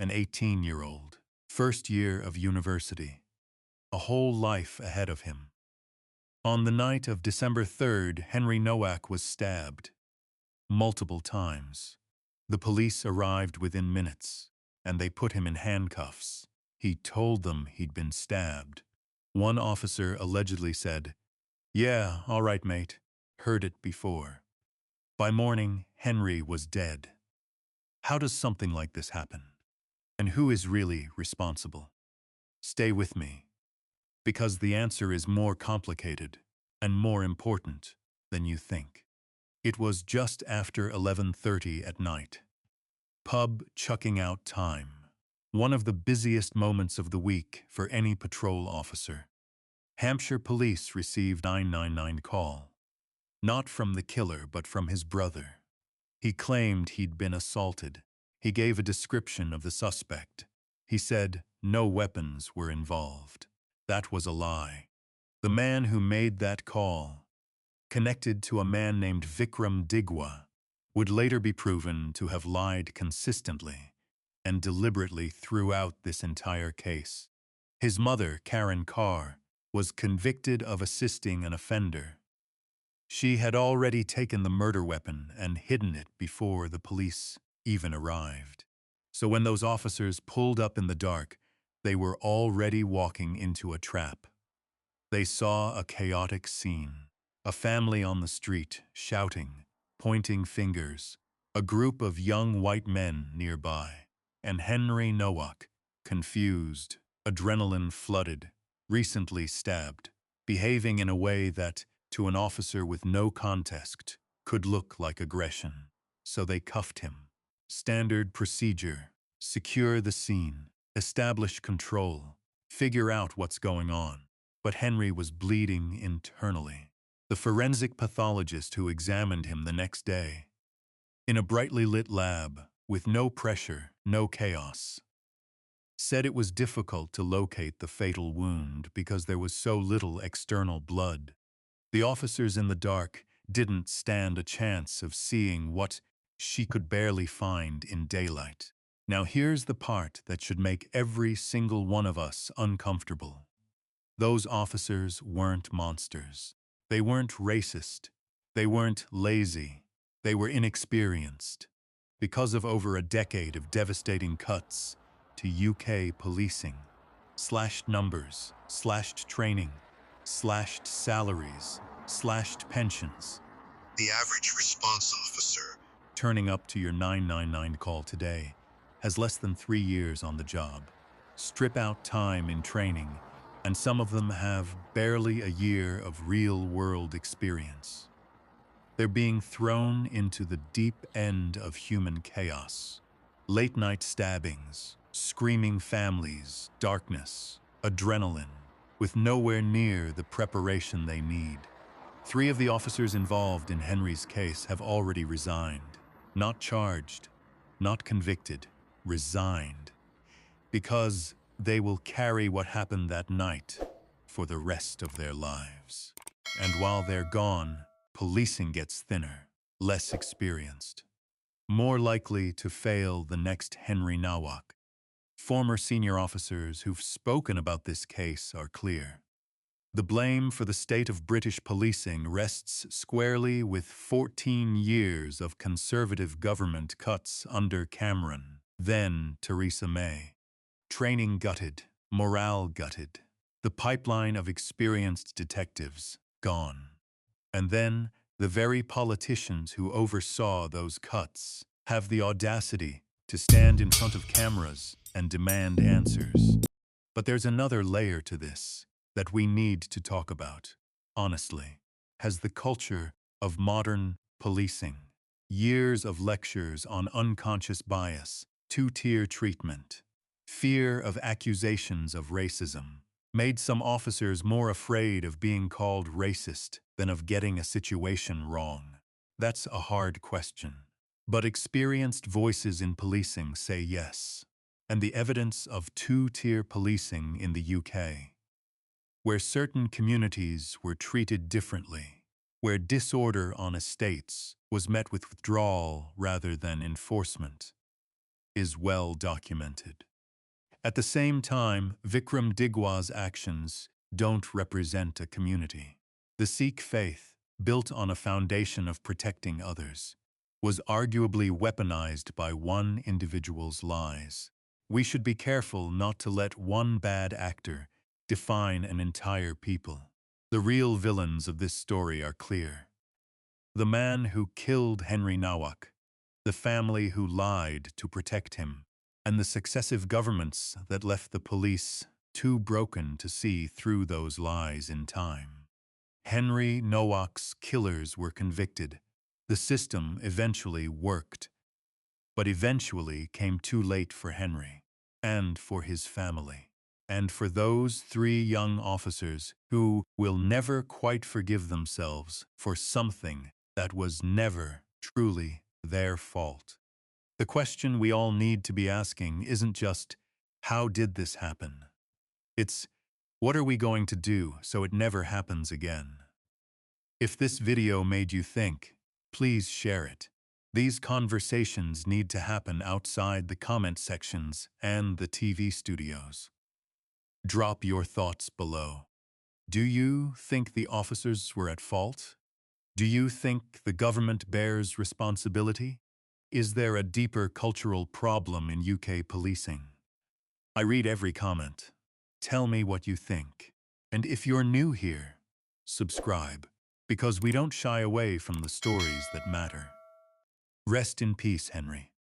an 18-year-old, first year of university, a whole life ahead of him. On the night of December 3rd, Henry Nowak was stabbed multiple times. The police arrived within minutes, and they put him in handcuffs. He told them he'd been stabbed. One officer allegedly said, "Yeah, all right, mate. Heard it before." By morning, Henry was dead. How does something like this happen? And who is really responsible? Stay with me, because the answer is more complicated and more important than you think. It was just after 11:30 at night. Pub chucking out time. One of the busiest moments of the week for any patrol officer. Hampshire police received 999 call. Not from the killer, but from his brother. He claimed he'd been assaulted. He gave a description of the suspect. He said no weapons were involved. That was a lie. The man who made that call, connected to a man named Vickrum Digwa, would later be proven to have lied consistently and deliberately throughout this entire case. His mother, Karen Carr, was convicted of assisting an offender. She had already taken the murder weapon and hidden it before the police even arrived. So when those officers pulled up in the dark, they were already walking into a trap. They saw a chaotic scene. A family on the street, shouting, pointing fingers, a group of young white men nearby, and Henry Nowak, confused, adrenaline flooded, recently stabbed, behaving in a way that, to an officer with no context, could look like aggression. So they cuffed him. Standard procedure: secure the scene, establish control, figure out what's going on. But Henry was bleeding internally. The forensic pathologist who examined him the next day, in a brightly lit lab, with no pressure, no chaos, said it was difficult to locate the fatal wound because there was so little external blood. The officers in the dark didn't stand a chance of seeing what she could barely find in daylight. Now here's the part that should make every single one of us uncomfortable. Those officers weren't monsters. They weren't racist. They weren't lazy. They were inexperienced. Because of over a decade of devastating cuts to UK policing, slashed numbers, slashed training, slashed salaries, slashed pensions. The average response officer turning up to your 999 call today has less than 3 years on the job. Strip out time in training, and some of them have barely a year of real-world experience. They're being thrown into the deep end of human chaos. Late-night stabbings, screaming families, darkness, adrenaline, with nowhere near the preparation they need. 3 of the officers involved in Henry's case have already resigned. Not charged, not convicted, resigned. Because they will carry what happened that night for the rest of their lives. And while they're gone, policing gets thinner, less experienced, more likely to fail the next Henry Nowak. Former senior officers who've spoken about this case are clear. The blame for the state of British policing rests squarely with 14 years of Conservative government cuts under Cameron, then Theresa May. Training gutted, morale gutted, the pipeline of experienced detectives gone. And then the very politicians who oversaw those cuts have the audacity to stand in front of cameras and demand answers. But there's another layer to this that we need to talk about, honestly. Has the culture of modern policing, years of lectures on unconscious bias, two-tier treatment, fear of accusations of racism, made some officers more afraid of being called racist than of getting a situation wrong? That's a hard question. But experienced voices in policing say yes. And the evidence of two-tier policing in the UK, where certain communities were treated differently, where disorder on estates was met with withdrawal rather than enforcement, is well documented. At the same time, Vickrum Digwa's actions don't represent a community. The Sikh faith, built on a foundation of protecting others, was arguably weaponized by one individual's lies. We should be careful not to let one bad actor define an entire people. The real villains of this story are clear. The man who killed Henry Nowak, the family who lied to protect him, and the successive governments that left the police too broken to see through those lies in time. Henry Nowak's killers were convicted. The system eventually worked, but eventually came too late for Henry, and for his family, and for those 3 young officers who will never quite forgive themselves for something that was never truly their fault. The question we all need to be asking isn't just, how did this happen? It's, what are we going to do so it never happens again? If this video made you think, please share it. These conversations need to happen outside the comment sections and the TV studios. Drop your thoughts below. Do you think the officers were at fault? Do you think the government bears responsibility? Is there a deeper cultural problem in UK policing? I read every comment. Tell me what you think. And if you're new here, subscribe, because we don't shy away from the stories that matter. Rest in peace, Henry.